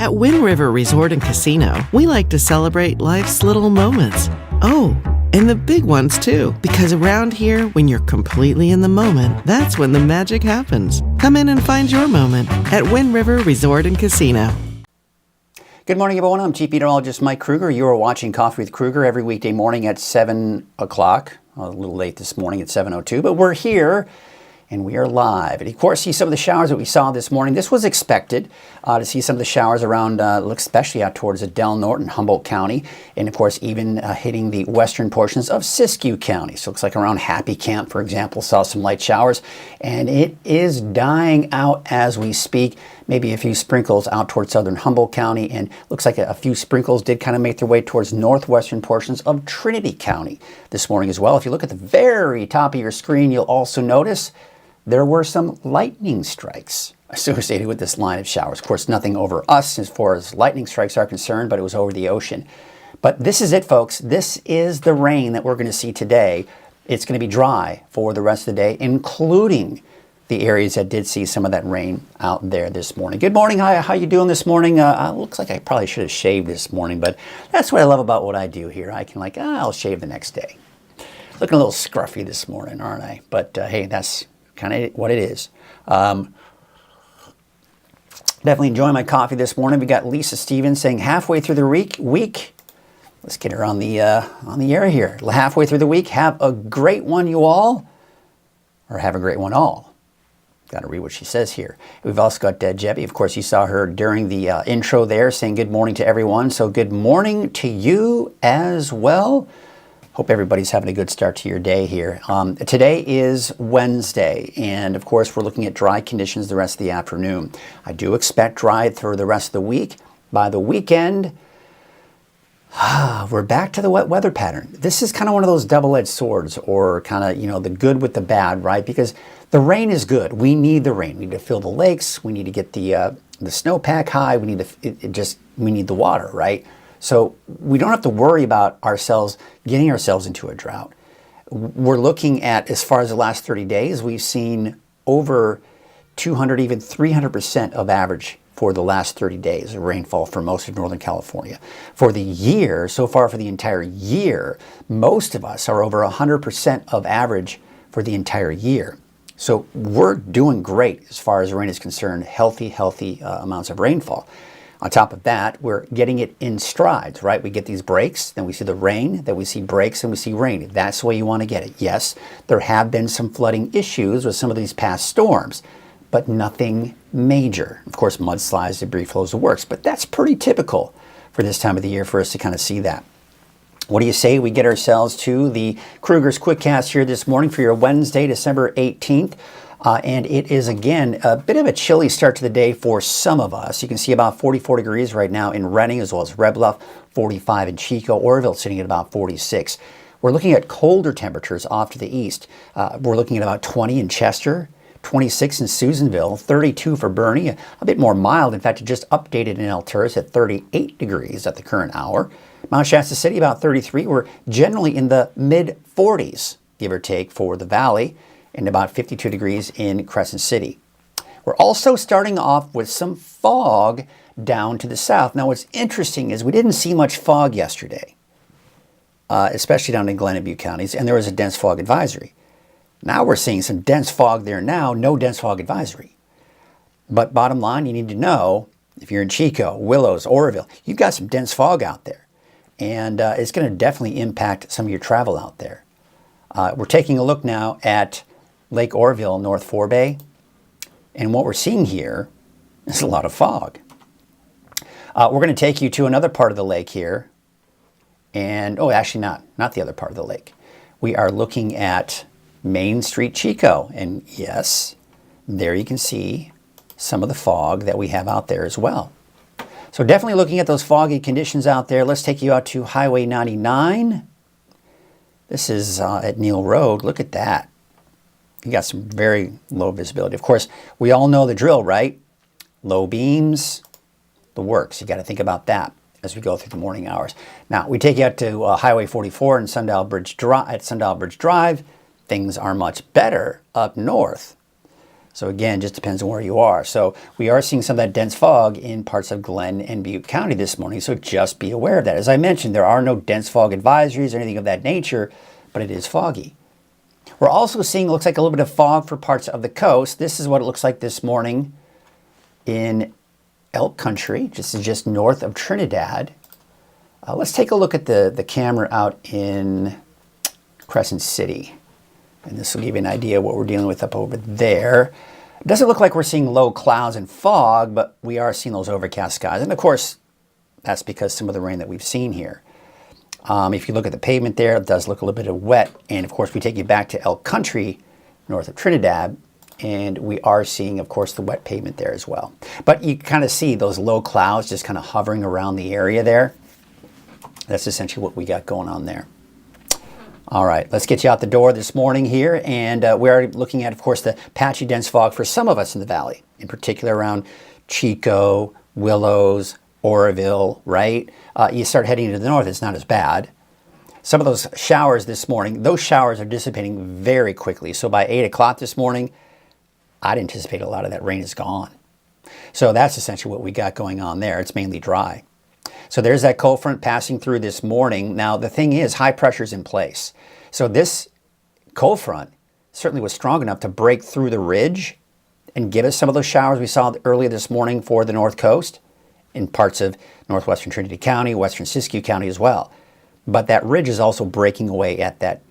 At Wind River Resort and Casino, we like to celebrate life's little moments. Oh, and the big ones too, because around here, when you're completely in the moment, that's when the magic happens. Come in and find your moment at Wind River Resort and Casino. Good morning, everyone. I'm Chief Meteorologist Mike Krueger. You are watching Coffee with Krueger every weekday morning at 7 o'clock. A little late this morning at 7:02, but we're here and we are live. And of course, see some of the showers that we saw this morning. This was expected to see some of the showers around, especially out towards Del Norte and Humboldt County, and of course, even hitting the western portions of Siskiyou County. So it looks like around Happy Camp, for example, saw some light showers, and it is dying out as we speak. Maybe a few sprinkles out towards southern Humboldt County, and looks like a few sprinkles did kind of make their way towards northwestern portions of Trinity County this morning as well. If you look at the very top of your screen, you'll also notice there were some lightning strikes associated with this line of showers. Of course, nothing over us as far as lightning strikes are concerned, but it was over the ocean. But this is it, folks. This is the rain that we're going to see today. It's going to be dry for the rest of the day, including the areas that did see some of that rain out there this morning. Good morning. Hi, how you doing this morning? Looks like I probably should have shaved this morning, but that's what I love about what I do here. I can I'll shave the next day. Looking a little scruffy this morning, aren't I? But hey, that's kind of what it is. Definitely enjoying my coffee this morning. We got Lisa Stevens saying halfway through the week. Let's get her on the air here. Halfway through the week. Have a great one, you all, or have a great one all. Got to read what she says here. We've also got Jebby. Of course, you saw her during the intro there saying good morning to everyone. So good morning to you as well. Hope everybody's having a good start to your day here. Today is Wednesday, and of course, we're looking at dry conditions the rest of the afternoon. I do expect dry for the rest of the week. By the weekend, we're back to the wet weather pattern. This is kind of one of those double-edged swords, or kind of, the good with the bad, right? Because the rain is good. We need the rain. We need to fill the lakes. We need to get the snowpack high. We need we need the water, right? So we don't have to worry about getting ourselves into a drought. We're looking at, as far as the last 30 days, we've seen over 200, even 300% of average for the last 30 days of rainfall for most of Northern California. For the year, so far for the entire year, most of us are over 100% of average for the entire year. So we're doing great as far as rain is concerned, healthy amounts of rainfall. On top of that, we're getting it in strides, right? We get these breaks, then we see the rain, then we see breaks, and we see rain. That's the way you want to get it. Yes, there have been some flooding issues with some of these past storms, but nothing major. Of course, mudslides, debris flows, the works, but that's pretty typical for this time of the year for us to kind of see that. What do you say we get ourselves to the Krueger's Quickcast here this morning for your Wednesday, December 18th. And it is, again, a bit of a chilly start to the day for some of us. You can see about 44 degrees right now in Redding, as well as Red Bluff, 45 in Chico, Oroville sitting at about 46. We're looking at colder temperatures off to the east. We're looking at about 20 in Chester, 26 in Susanville, 32 for Bernie, a bit more mild. In fact, it just updated in Alturas at 38 degrees at the current hour. Mount Shasta City, about 33. We're generally in the mid-40s, give or take, for the valley, and about 52 degrees in Crescent City. We're also starting off with some fog down to the south. Now, what's interesting is we didn't see much fog yesterday, especially down in Glen and Butte counties, and there was a dense fog advisory. Now we're seeing some dense fog there now, no dense fog advisory. But bottom line, you need to know, if you're in Chico, Willows, Oroville, you've got some dense fog out there. And it's going to definitely impact some of your travel out there. We're taking a look now at Lake Oroville, North Forebay. And what we're seeing here is a lot of fog. We're going to take you to another part of the lake here. And, oh, actually not the other part of the lake. We are looking at Main Street, Chico. And yes, there you can see some of the fog that we have out there as well. So definitely looking at those foggy conditions out there. Let's take you out to Highway 99. This is at Neal Road. Look at that. You got some very low visibility. Of course, we all know the drill, right? Low beams, the works. You got to think about that as we go through the morning hours. Now, we take you out to Highway 44 and Sundial Bridge Drive. Things are much better up north. So again, just depends on where you are. So we are seeing some of that dense fog in parts of Glen and Butte County this morning, so just be aware of that. As I mentioned, there are no dense fog advisories or anything of that nature, but it is foggy. We're also seeing, looks like a little bit of fog for parts of the coast. This is what it looks like this morning in Elk Country. This is just north of Trinidad. Let's take a look at the camera out in Crescent City. And this will give you an idea of what we're dealing with up over there. It doesn't look like we're seeing low clouds and fog, but we are seeing those overcast skies. And of course, that's because some of the rain that we've seen here. If you look at the pavement there, it does look a little bit of wet. And of course, we take you back to Elk Country, north of Trinidad, and we are seeing, of course, the wet pavement there as well. But you kind of see those low clouds just kind of hovering around the area there. That's essentially what we got going on there. All right, let's get you out the door this morning here, and we are looking at, of course, the patchy dense fog for some of us in the valley, in particular around Chico, Willows, Oroville, right? You start heading to the north, it's not as bad. Some of those showers this morning, those showers are dissipating very quickly. So by 8 o'clock this morning, I'd anticipate a lot of that rain is gone. So that's essentially what we got going on there. It's mainly dry. So there's that cold front passing through this morning. Now, the thing is, high pressure's in place. So this cold front certainly was strong enough to break through the ridge and give us some of those showers we saw earlier this morning for the North Coast in parts of northwestern Trinity County, western Siskiyou County as well. But that ridge is also breaking away at that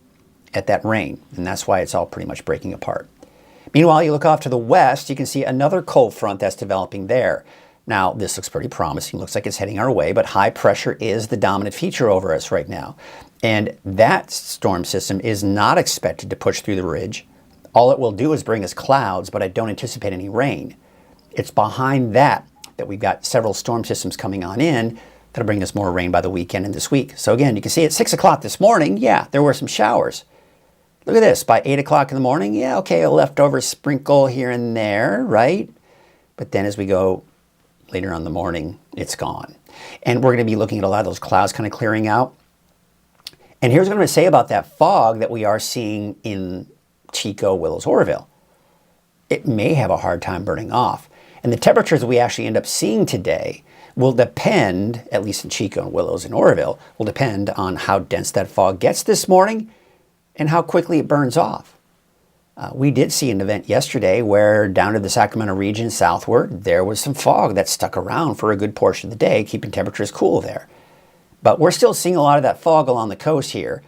rain, and that's why it's all pretty much breaking apart. Meanwhile, you look off to the west, you can see another cold front that's developing there. Now, this looks pretty promising. Looks like it's heading our way, but high pressure is the dominant feature over us right now. And that storm system is not expected to push through the ridge. All it will do is bring us clouds, but I don't anticipate any rain. It's behind that we've got several storm systems coming on in that'll bring us more rain by the weekend and this week. So again, you can see at 6 o'clock this morning, yeah, there were some showers. Look at this, by 8 o'clock in the morning, yeah, okay, a leftover sprinkle here and there, right? But then as we go later on in the morning, it's gone. And we're going to be looking at a lot of those clouds kind of clearing out. And here's what I'm going to say about that fog that we are seeing in Chico, Willows, Oroville. It may have a hard time burning off. And the temperatures that we actually end up seeing today will depend, at least in Chico and Willows and Oroville, will depend on how dense that fog gets this morning and how quickly it burns off. We did see an event yesterday where down to the Sacramento region southward, there was some fog that stuck around for a good portion of the day, keeping temperatures cool there. But we're still seeing a lot of that fog along the coast here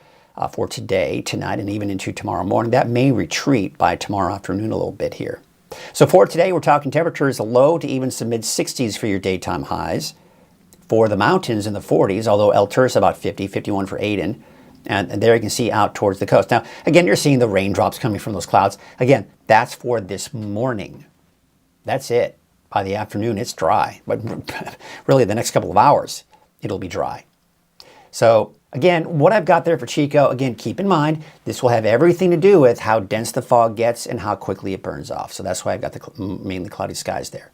for today, tonight, and even into tomorrow morning. That may retreat by tomorrow afternoon a little bit here. So for today, we're talking temperatures low to even some mid-60s for your daytime highs. For the mountains in the 40s, although Alturas about 50, 51 for Aden. And there you can see out towards the coast. Now, again, you're seeing the raindrops coming from those clouds. Again, that's for this morning. That's it. By the afternoon, it's dry. But really, the next couple of hours, it'll be dry. So Again, what I've got there for Chico, again, keep in mind, this will have everything to do with how dense the fog gets and how quickly it burns off. So that's why I've got the mainly cloudy skies there.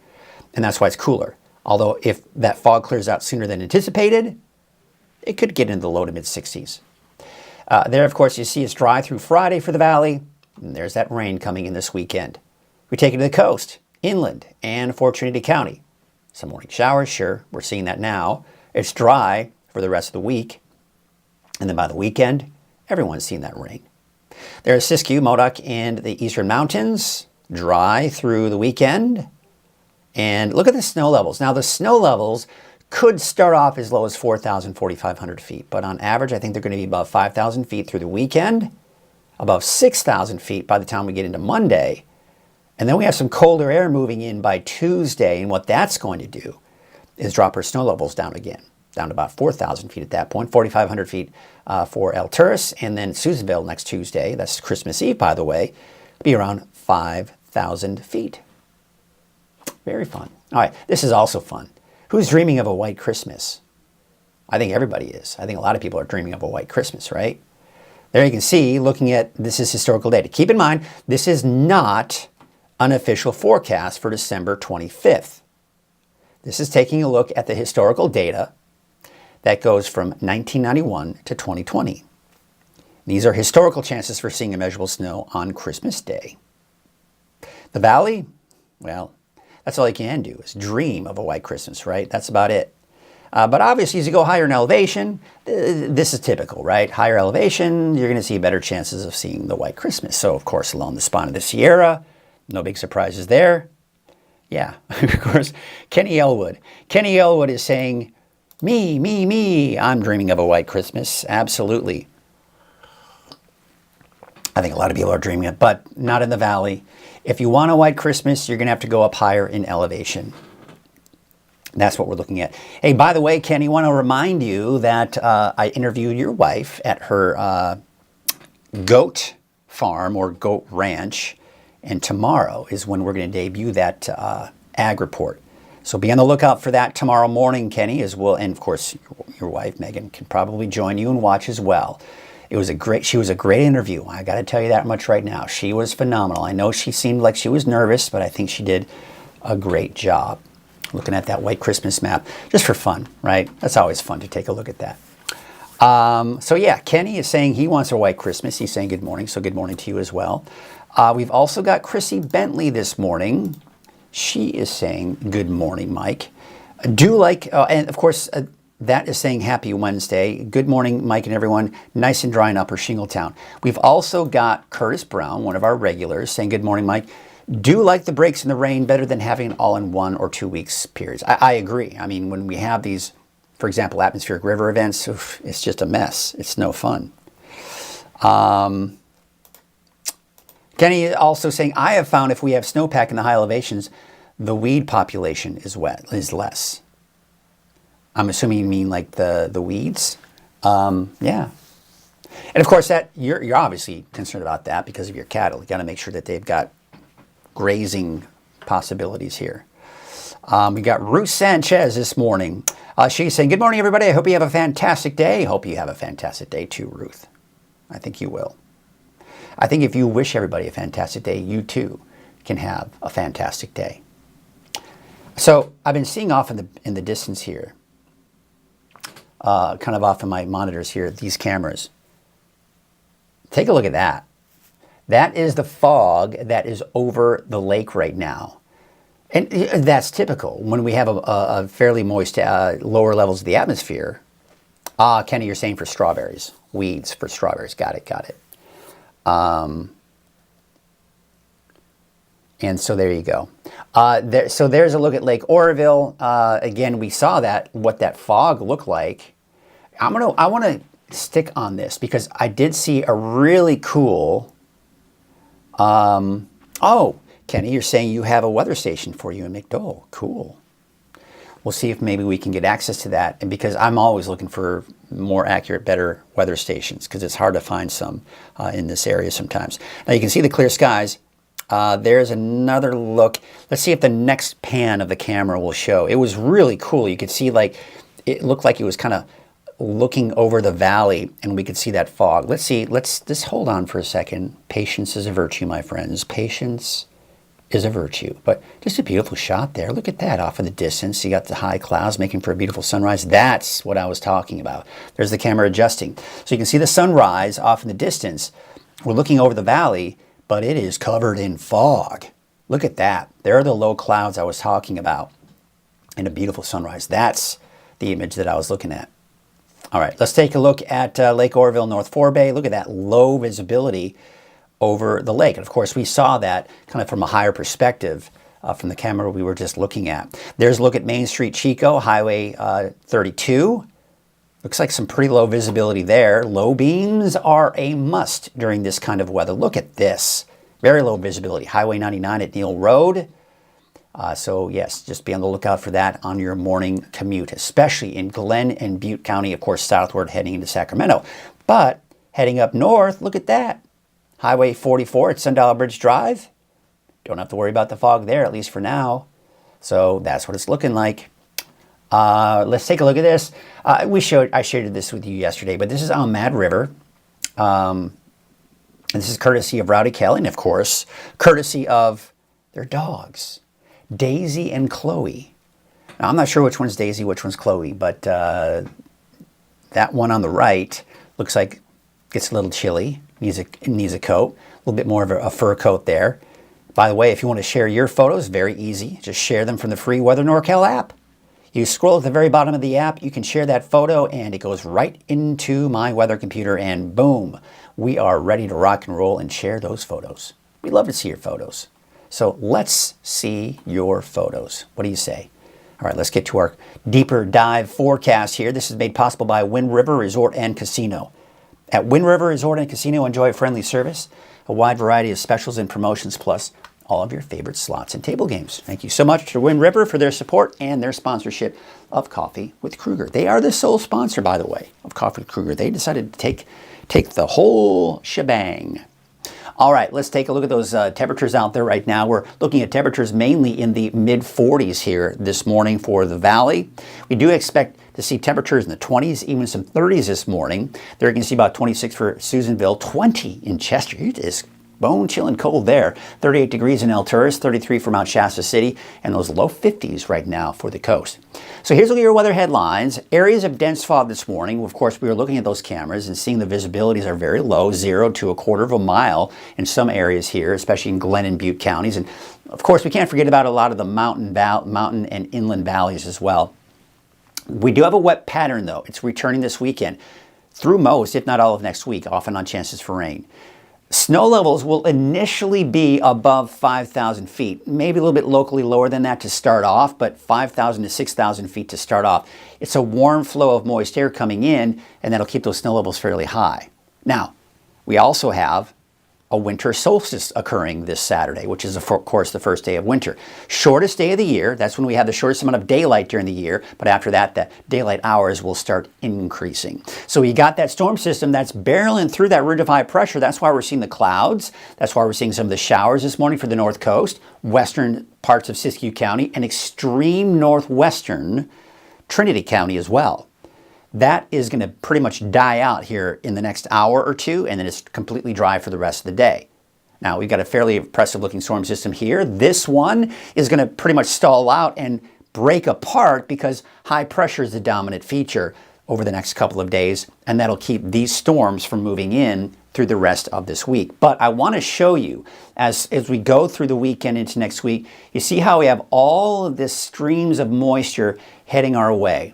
And that's why it's cooler. Although if that fog clears out sooner than anticipated, it could get into the low to mid 60s. There, of course, you see it's dry through Friday for the valley. And there's that rain coming in this weekend. We take it to the coast, inland, and Fort Trinity County. Some morning showers, sure, we're seeing that now. It's dry for the rest of the week. And then by the weekend, everyone's seeing that rain. There's Siskiyou, Modoc, and the Eastern Mountains, dry through the weekend. And look at the snow levels. Now, the snow levels could start off as low as 4,000, 4,500 feet. But on average, I think they're going to be above 5,000 feet through the weekend, above 6,000 feet by the time we get into Monday. And then we have some colder air moving in by Tuesday. And what that's going to do is drop our snow levels down again, down to about 4,000 feet at that point, 4,500 feet for El Turris. And then Susanville next Tuesday, that's Christmas Eve, by the way, be around 5,000 feet. Very fun. All right, this is also fun. Who's dreaming of a white Christmas? I think everybody is. I think a lot of people are dreaming of a white Christmas, right? There you can see, looking at, this is historical data. Keep in mind, this is not an official forecast for December 25th. This is taking a look at the historical data that goes from 1991 to 2020. These are historical chances for seeing immeasurable snow on Christmas Day. The valley, well, that's all you can do is dream of a white Christmas, right? That's about it. But obviously, as you go higher in elevation, this is typical, right? Higher elevation, you're going to see better chances of seeing the white Christmas. So, of course, along the spine of the Sierra, no big surprises there. Yeah, of course, Kenny Elwood. Kenny Elwood is saying, me, I'm dreaming of a white Christmas. Absolutely. I think a lot of people are dreaming it, but not in the valley. If you want a white Christmas, you're going to have to go up higher in elevation. That's what we're looking at. Hey, by the way, Kenny, I want to remind you that I interviewed your wife at her goat farm or goat ranch. And tomorrow is when we're going to debut that ag report. So be on the lookout for that tomorrow morning, Kenny, as well. And of course, your wife, Megan, can probably join you and watch as well. She was a great interview. I got to tell you that much right now. She was phenomenal. I know she seemed like she was nervous, but I think she did a great job. Looking at that white Christmas map, just for fun, right? That's always fun to take a look at that. So yeah, Kenny is saying he wants a white Christmas. He's saying good morning, so good morning to you as well. We've also got Chrissy Bentley this morning. She is saying good morning, Mike. And of course, that is saying happy Wednesday. Good morning, Mike and everyone. Nice and dry in Upper Shingletown. We've also got Curtis Brown, one of our regulars, saying good morning, Mike. Do like the breaks in the rain better than having it all in 1 or 2 weeks periods. I agree. I mean, when we have these, for example, atmospheric river events, it's just a mess. It's no fun. Kenny also saying, I have found if we have snowpack in the high elevations, the weed population is less. I'm assuming you mean like the weeds. Yeah. And of course, that you're obviously concerned about that because of your cattle. You got to make sure that they've got grazing possibilities here. We got Ruth Sanchez this morning. She's saying, good morning, everybody. I hope you have a fantastic day. Hope you have a fantastic day too, Ruth. I think you will. I think if you wish everybody a fantastic day, you too can have a fantastic day. So I've been seeing off in the distance here, kind of off of my monitors here, these cameras. Take a look at that. That is the fog that is over the lake right now. And that's typical when we have a fairly moist lower levels of the atmosphere. Kenny, you're saying for strawberries. Weeds for strawberries. Got it. And so there you go. So there's a look at Lake Oroville. Again, we saw what that fog looked like. I want to stick on this because I did see a really cool. Oh, Kenny, you're saying you have a weather station for you in McDowell. Cool. We'll see if maybe we can get access to that. And because I'm always looking for more accurate, better weather stations because it's hard to find some in this area sometimes. Now you can see the clear skies. There's another look. Let's see if the next pan of the camera will show. It was really cool. You could see it looked like it was kind of looking over the valley and we could see that fog. Let's see, let's just hold on for a second. Patience is a virtue, my friends. Patience is a virtue. But just a beautiful shot there. Look at that off in the distance. You got the high clouds making for a beautiful sunrise. That's what I was talking about. There's the camera adjusting. So you can see the sunrise off in the distance. We're looking over the valley, but it is covered in fog. Look at that. There are the low clouds I was talking about and a beautiful sunrise. That's the image that I was looking at. All right, let's take a look at Lake Oroville, North Forebay. Look at that low visibility over the lake. And of course, we saw that kind of from a higher perspective from the camera we were just looking at. There's a look at Main Street, Chico, Highway 32. Looks like some pretty low visibility there. Low beams are a must during this kind of weather. Look at this. Very low visibility. Highway 99 at Neal Road. So yes, just be on the lookout for that on your morning commute, especially in Glenn and Butte County, of course, southward heading into Sacramento. But heading up north, look at that. Highway 44 at Sundollar Bridge Drive. Don't have to worry about the fog there, at least for now. So that's what it's looking like. Let's take a look at this. I shared this with you yesterday, but this is on Mad River. And this is courtesy of Rowdy Kelly, and of course, courtesy of their dogs, Daisy and Chloe. Now, I'm not sure which one's Daisy, which one's Chloe, but that one on the right looks like it's a little chilly. Needs a coat, a little bit more of a fur coat there. By the way, if you want to share your photos, very easy. Just share them from the free Weather NorCal app. You scroll at the very bottom of the app, you can share that photo, and it goes right into my weather computer, and boom, we are ready to rock and roll and share those photos. We love to see your photos. So let's see your photos. What do you say? All right, let's get to our deeper dive forecast here. This is made possible by Wind River Resort and Casino. At Wind River Resort and Casino, enjoy friendly service, a wide variety of specials and promotions, plus all of your favorite slots and table games. Thank you so much to Wind River for their support and their sponsorship of Coffee with Krueger. They are the sole sponsor, by the way, of Coffee with Krueger. They decided to take the whole shebang. All right, let's take a look at those temperatures out there right now. We're looking at temperatures mainly in the mid-40s here this morning for the valley. We do expect to see temperatures in the 20s, even some 30s this morning. There you can see about 26 for Susanville, 20 in Chester. It is bone chilling cold there. 38 degrees in Alturas, 33 for Mount Shasta City, and those low 50s right now for the coast. So here's a look at your weather headlines. Areas of dense fog this morning. Of course, we were looking at those cameras and seeing the visibilities are very low, 0 to a quarter of a mile in some areas here, especially in Glenn and Butte counties. And of course, we can't forget about a lot of the mountain and inland valleys as well. We do have a wet pattern, though. It's returning this weekend through most, if not all of next week, often on chances for rain. Snow levels will initially be above 5,000 feet, maybe a little bit locally lower than that to start off, but 5,000 to 6,000 feet to start off. It's a warm flow of moist air coming in, and that'll keep those snow levels fairly high. Now, we also have a winter solstice occurring this Saturday, which is, of course, the first day of winter. Shortest day of the year. That's when we have the shortest amount of daylight during the year. But after that, the daylight hours will start increasing. So you got that storm system that's barreling through that ridge of high pressure. That's why we're seeing the clouds. That's why we're seeing some of the showers this morning for the north coast, western parts of Siskiyou County, and extreme northwestern Trinity County as well. That is going to pretty much die out here in the next hour or two, and then it's completely dry for the rest of the day. Now, we've got a fairly impressive looking storm system here. This one is going to pretty much stall out and break apart because high pressure is the dominant feature over the next couple of days, and that'll keep these storms from moving in through the rest of this week. But I want to show you, as we go through the weekend into next week, you see how we have all of this streams of moisture heading our way.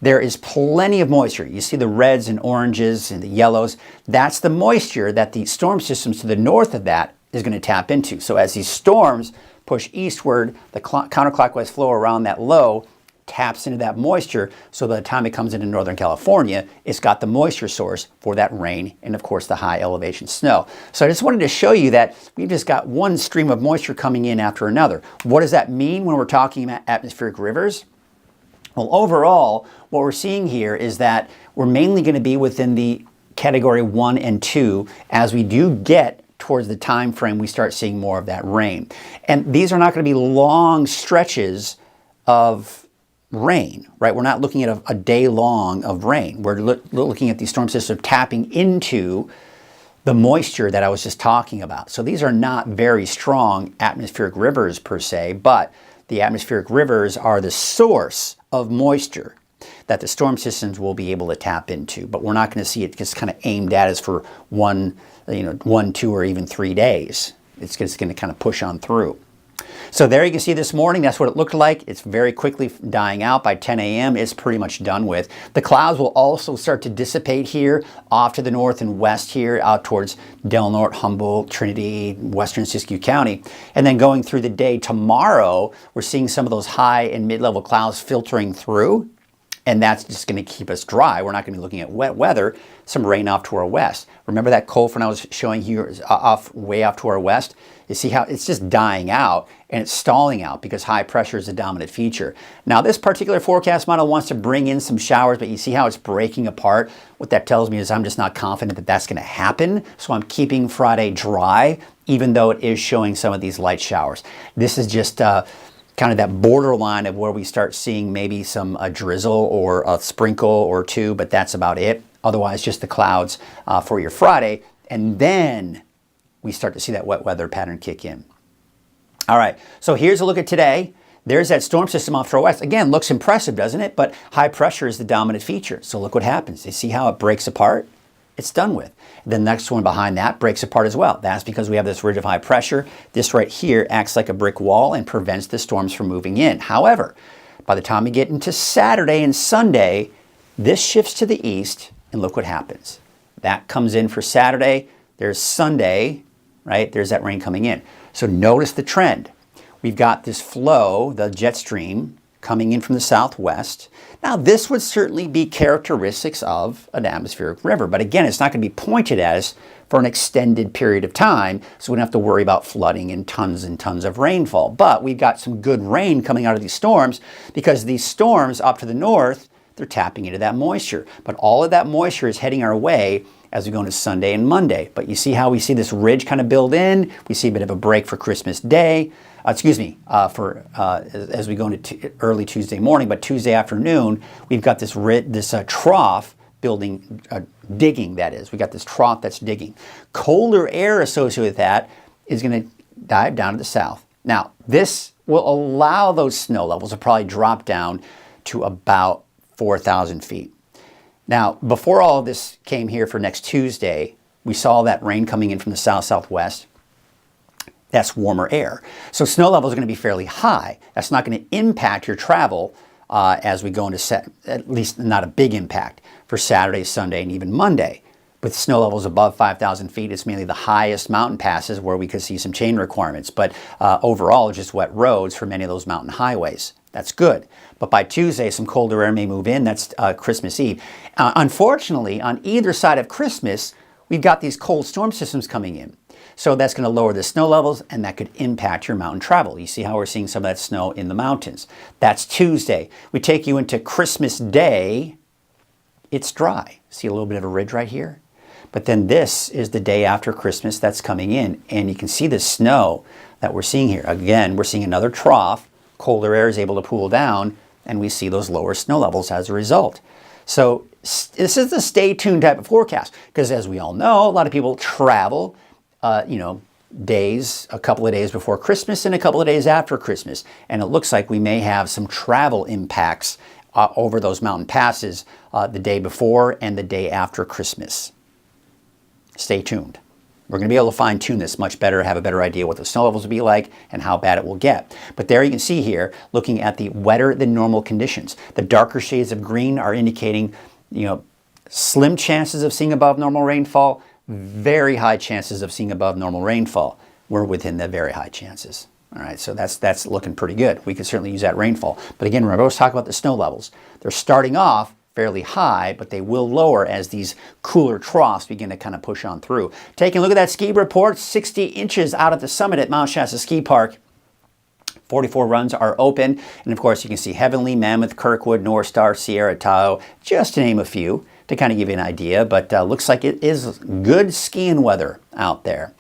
There is plenty of moisture. You see the reds and oranges and the yellows. That's the moisture that the storm systems to the north of that is going to tap into. So as these storms push eastward, the counterclockwise flow around that low taps into that moisture. So by the time it comes into Northern California, it's got the moisture source for that rain and, of course, the high elevation snow. So I just wanted to show you that we've just got one stream of moisture coming in after another. What does that mean when we're talking about atmospheric rivers? Well, overall, what we're seeing here is that we're mainly going to be within the category 1 and 2 as we do get towards the time frame we start seeing more of that rain. And these are not going to be long stretches of rain, right? We're not looking at a day long of rain. We're looking at these storm systems tapping into the moisture that I was just talking about. So these are not very strong atmospheric rivers per se, but the atmospheric rivers are the source of moisture that the storm systems will be able to tap into. But we're not going to see it just kind of aimed at us for one, 2, or even 3 days. It's just going to kind of push on through. So there you can see this morning, that's what it looked like. It's very quickly dying out. By 10 a.m., it's pretty much done with. The clouds will also start to dissipate here off to the north and west here, out towards Del Norte, Humboldt, Trinity, western Siskiyou County. And then going through the day tomorrow, we're seeing some of those high and mid-level clouds filtering through. And that's just going to keep us dry. We're not going to be looking at wet weather. Some rain off to our west. Remember that cold front I was showing here way off to our west? You see how it's just dying out and it's stalling out because high pressure is the dominant feature. Now this particular forecast model wants to bring in some showers, but you see how it's breaking apart? What that tells me is I'm just not confident that that's going to happen. So I'm keeping Friday dry, even though it is showing some of these light showers. This is just kind of that borderline of where we start seeing maybe some drizzle or a sprinkle or two, but that's about it. Otherwise, just the clouds for your Friday. And then we start to see that wet weather pattern kick in. All right, so here's a look at today. There's that storm system off to our west. Again, looks impressive, doesn't it? But high pressure is the dominant feature. So look what happens. You see how it breaks apart? It's done with. The next one behind that breaks apart as well. That's because we have this ridge of high pressure. This right here acts like a brick wall and prevents the storms from moving in. However, by the time we get into Saturday and Sunday, this shifts to the east, and look what happens. That comes in for Saturday. There's Sunday, right? There's that rain coming in. So notice the trend. We've got this flow, the jet stream, coming in from the southwest. Now, this would certainly be characteristics of an atmospheric river, but again, it's not going to be pointed at us for an extended period of time, so we don't have to worry about flooding and tons of rainfall. But we've got some good rain coming out of these storms because these storms up to the north, they're tapping into that moisture. But all of that moisture is heading our way as we go into Sunday and Monday. But you see how we see this ridge kind of build in. We see a bit of a break for Christmas Day. As we go into early Tuesday morning, but Tuesday afternoon, we've got this trough building, digging, that is. We got this trough that's digging. Colder air associated with that is going to dive down to the south. Now, this will allow those snow levels to probably drop down to about 4,000 feet. Now, before all of this came here for next Tuesday, we saw that rain coming in from the south-southwest. That's warmer air. So snow levels are going to be fairly high. That's not going to impact your travel as we go into, at least not a big impact, for Saturday, Sunday, and even Monday. With snow levels above 5,000 feet, it's mainly the highest mountain passes where we could see some chain requirements. But overall, just wet roads for many of those mountain highways. That's good. But by Tuesday, some colder air may move in. That's Christmas Eve. Unfortunately, on either side of Christmas, we've got these cold storm systems coming in. So that's going to lower the snow levels, and that could impact your mountain travel. You see how we're seeing some of that snow in the mountains. That's Tuesday. We take you into Christmas Day. It's dry. See a little bit of a ridge right here? But then this is the day after Christmas that's coming in, and you can see the snow that we're seeing here. Again, we're seeing another trough. Colder air is able to cool down, and we see those lower snow levels as a result. So this is the stay tuned type of forecast, because as we all know, a lot of people travel a couple of days before Christmas and a couple of days after Christmas. And it looks like we may have some travel impacts over those mountain passes the day before and the day after Christmas. Stay tuned. We're going to be able to fine tune this much better, have a better idea what the snow levels will be like and how bad it will get. But there you can see here, looking at the wetter than normal conditions. The darker shades of green are indicating, slim chances of seeing above normal rainfall, very high chances of seeing above normal rainfall. We're within the very high chances. All right, so that's looking pretty good. We could certainly use that rainfall. But again, remember, let's talk about the snow levels. They're starting off fairly high, but they will lower as these cooler troughs begin to kind of push on through. Taking a look at that ski report, 60 inches out at the summit at Mount Shasta Ski Park. 44 runs are open. And of course, you can see Heavenly, Mammoth, Kirkwood, North Star, Sierra, Tahoe, just to name a few, to kind of give you an idea. But looks like it is good skiing weather out there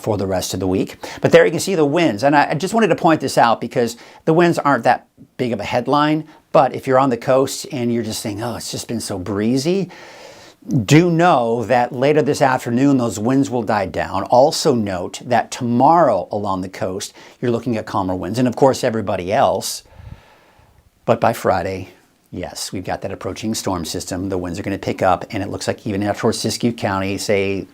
for the rest of the week. But there you can see the winds. And I just wanted to point this out because the winds aren't that big of a headline, But if you're on the coast and you're just saying, oh, it's just been so breezy, do know that later this afternoon, those winds will die down. Also note that tomorrow along the coast, you're looking at calmer winds. And of course, everybody else. But by Friday, yes, we've got that approaching storm system. The winds are going to pick up, and it looks like even out towards Siskiyou County, say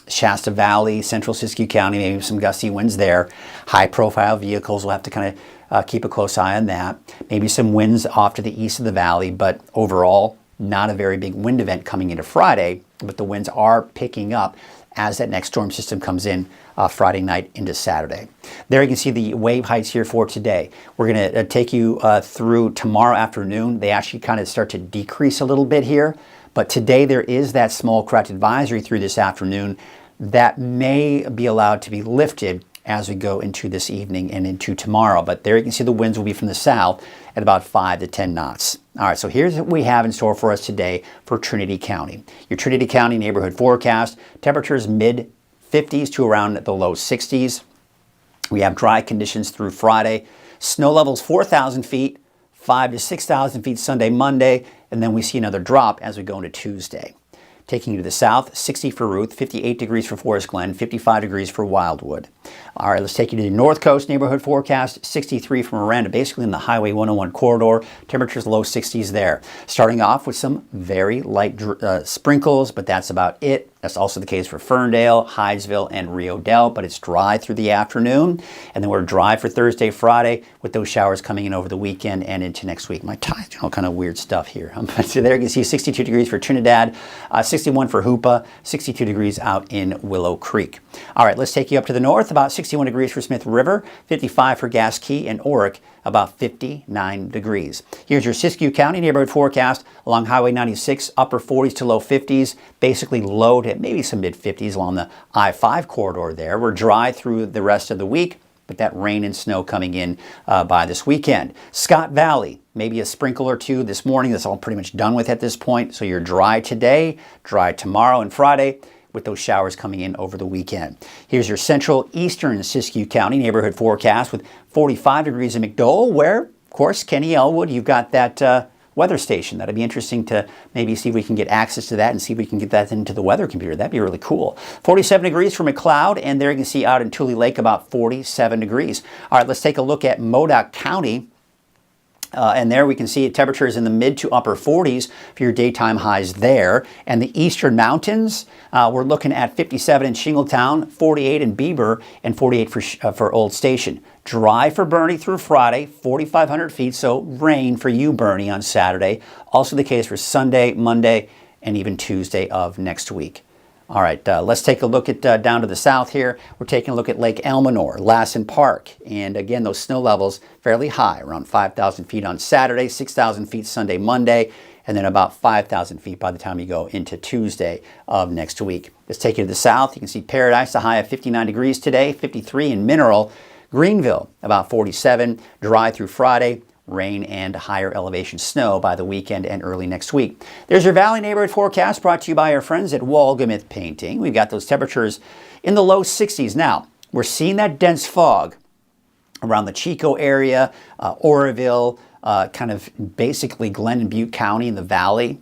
Shasta Valley, central Siskiyou County, maybe some gusty winds there. High-profile vehicles will have to kind of keep a close eye on that. Maybe some winds off to the east of the valley, but overall, not a very big wind event coming into Friday, but the winds are picking up as that next storm system comes in Friday night into Saturday. There you can see the wave heights here for today. We're going to take you through tomorrow afternoon. They actually kind of start to decrease a little bit here, but today there is that small craft advisory through this afternoon that may be allowed to be lifted as we go into this evening and into tomorrow. But there you can see the winds will be from the south at about 5 to 10 knots. All right, so here's what we have in store for us today for Trinity County. Your Trinity County neighborhood forecast, temperatures mid-50s to around the low 60s. We have dry conditions through Friday. Snow levels 4,000 feet, 5 to 6,000 feet Sunday, Monday, and then we see another drop as we go into Tuesday. Taking you to the south, 60 for Ruth, 58 degrees for Forest Glen, 55 degrees for Wildwood. All right, let's take you to the North Coast neighborhood forecast, 63 for Miranda, basically in the Highway 101 corridor. Temperatures low 60s there. Starting off with some very light sprinkles, but that's about it. That's also the case for Ferndale, Hydesville, and Rio Dell, but it's dry through the afternoon. And then we're dry for Thursday, Friday, with those showers coming in over the weekend and into next week. My tie, all kind of weird stuff here. So there you can see 62 degrees for Trinidad, 61 for Hoopa, 62 degrees out in Willow Creek. All right, let's take you up to the north, about 61 degrees for Smith River, 55 for Gas Key, and Oric, about 59 degrees. Here's your Siskiyou County neighborhood forecast along Highway 96, upper 40s to low 50s, basically low to maybe some mid 50s along the I-5 corridor there. We're dry through the rest of the week, but that rain and snow coming in by this weekend. Scott Valley, maybe a sprinkle or two this morning. That's all pretty much done with at this point. So you're dry today, dry tomorrow and Friday, with those showers coming in over the weekend. Here's your central eastern Siskiyou County neighborhood forecast with 45 degrees in McDowell, where, of course, Kenny Elwood, you've got that weather station. That'd be interesting to maybe see if we can get access to that and see if we can get that into the weather computer. That'd be really cool. 47 degrees for McLeod, and there you can see out in Tule Lake about 47 degrees. All right, let's take a look at Modoc County. And there we can see temperatures in the mid to upper 40s for your daytime highs there. And the eastern mountains, we're looking at 57 in Shingletown, 48 in Bieber, and 48 for Old Station. Dry for Bernie through Friday, 4,500 feet, so rain for you, Bernie, on Saturday. Also the case for Sunday, Monday, and even Tuesday of next week. All right, let's take a look at down to the south here. We're taking a look at Lake Elminor, Lassen Park. And again, those snow levels fairly high, around 5,000 feet on Saturday, 6,000 feet Sunday, Monday, and then about 5,000 feet by the time you go into Tuesday of next week. Let's take you to the south. You can see Paradise, a high of 59 degrees today, 53 in Mineral. Greenville, about 47, dry through Friday. Rain and higher elevation snow by the weekend and early next week. There's your Valley neighborhood forecast brought to you by our friends at Walgamith Painting. We've got those temperatures in the low 60s. Now, we're seeing that dense fog around the Chico area, Oroville, kind of basically Glen and Butte County in the Valley.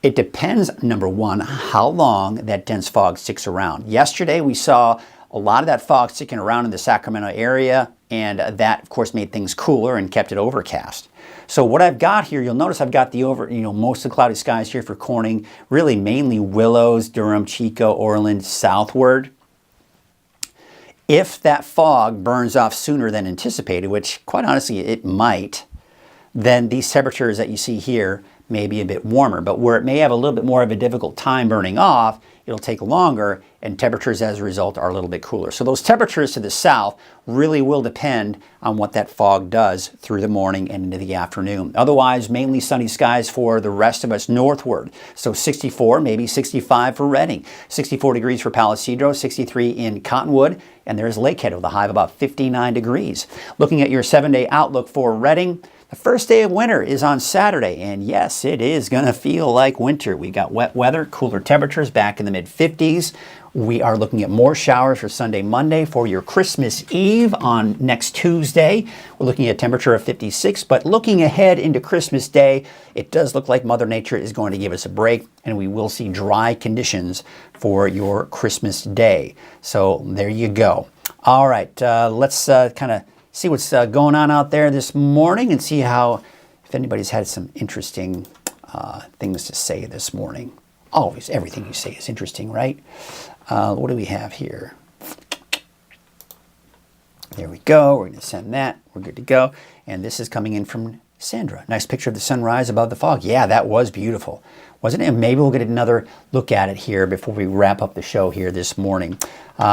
It depends, number one, how long that dense fog sticks around. Yesterday, we saw a lot of that fog sticking around in the Sacramento area, and that, of course, made things cooler and kept it overcast. So what I've got here, you'll notice I've got the most of the cloudy skies here for Corning, really mainly Willows, Durham, Chico, Orland, southward. If that fog burns off sooner than anticipated, which quite honestly it might, then these temperatures that you see here may be a bit warmer. But where it may have a little bit more of a difficult time burning off, it'll take longer, and temperatures as a result are a little bit cooler. So those temperatures to the south really will depend on what that fog does through the morning and into the afternoon. Otherwise, mainly sunny skies for the rest of us northward. So 64, maybe 65 for Redding, 64 degrees for Palo Cedro, 63 in Cottonwood, and there's Lakehead with a high of about 59 degrees. Looking at your 7-day outlook for Redding, The first day of winter is on Saturday, and yes, it is going to feel like winter. We got wet weather, cooler temperatures back in the mid-50s. We are looking at more showers for Sunday, Monday. For your Christmas Eve on next Tuesday, we're looking at a temperature of 56, but looking ahead into Christmas Day, it does look like Mother Nature is going to give us a break, and we will see dry conditions for your Christmas Day. So there you go. All right, let's kind of see what's going on out there this morning and see if anybody's had some interesting things to say this morning. Always, everything you say is interesting, right? What do we have here? There we go. We're going to send that. We're good to go. And this is coming in from Sandra. Nice picture of the sunrise above the fog. Yeah, that was beautiful, wasn't it? Maybe we'll get another look at it here before we wrap up the show here this morning.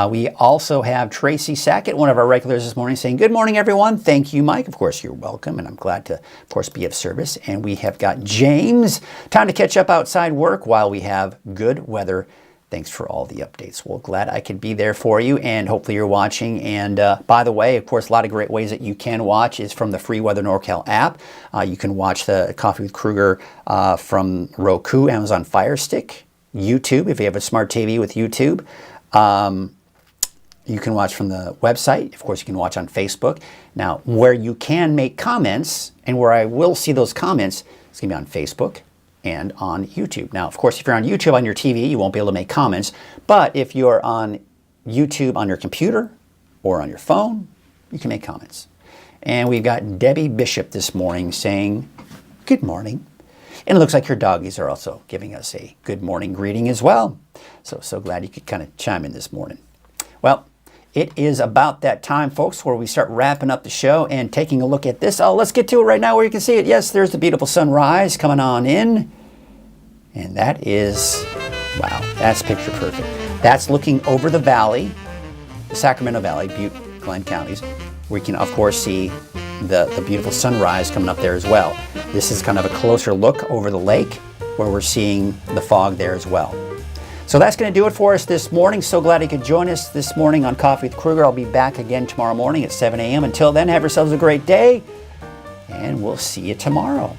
We also have Tracy Sackett, one of our regulars this morning, saying, good morning, everyone. Thank you, Mike. Of course, you're welcome, and I'm glad to, of course, be of service. And we have got James. Time to catch up outside work while we have good weather. Thanks for all the updates. Well, glad I could be there for you, and hopefully you're watching. And by the way, of course, a lot of great ways that you can watch is from the free Weather NorCal app. You can watch the Coffee with Krueger from Roku, Amazon Fire Stick, YouTube, if you have a smart TV with YouTube. You can watch from the website. Of course, you can watch on Facebook. Now, where you can make comments, and where I will see those comments, it's going to be on Facebook and on YouTube. Now, of course, if you're on YouTube on your TV, you won't be able to make comments. But if you're on YouTube on your computer or on your phone, you can make comments. And we've got Debbie Bishop this morning saying, good morning. And it looks like her doggies are also giving us a good morning greeting as well. So glad you could kind of chime in this morning. Well, it is about that time, folks, where we start wrapping up the show and taking a look at this. Oh, let's get to it right now where you can see it. Yes, there's the beautiful sunrise coming on in. And that is, wow, that's picture perfect. That's looking over the valley, the Sacramento Valley, Butte, Glenn counties. We can, of course, see the beautiful sunrise coming up there as well. This is kind of a closer look over the lake where we're seeing the fog there as well. So that's going to do it for us this morning. So glad you could join us this morning on Coffee with Krueger. I'll be back again tomorrow morning at 7 a.m. Until then, have yourselves a great day, and we'll see you tomorrow.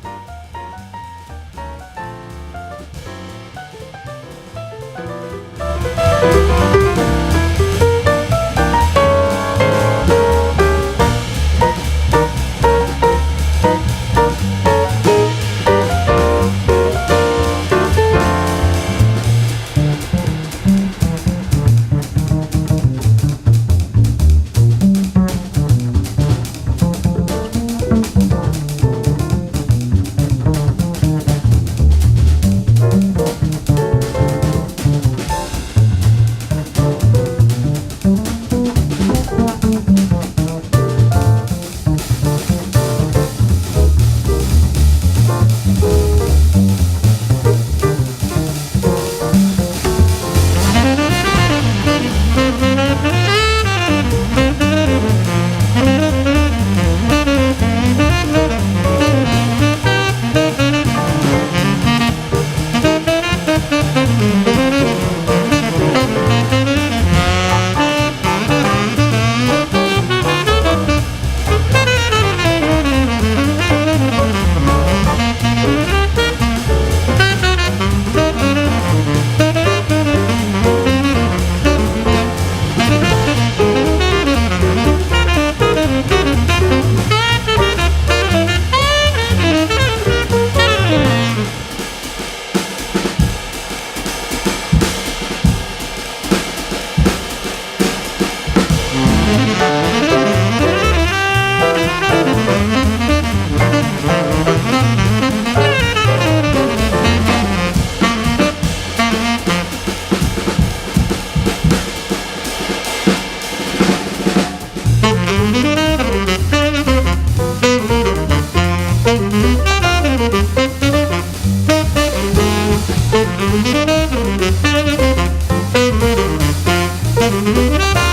Thank you.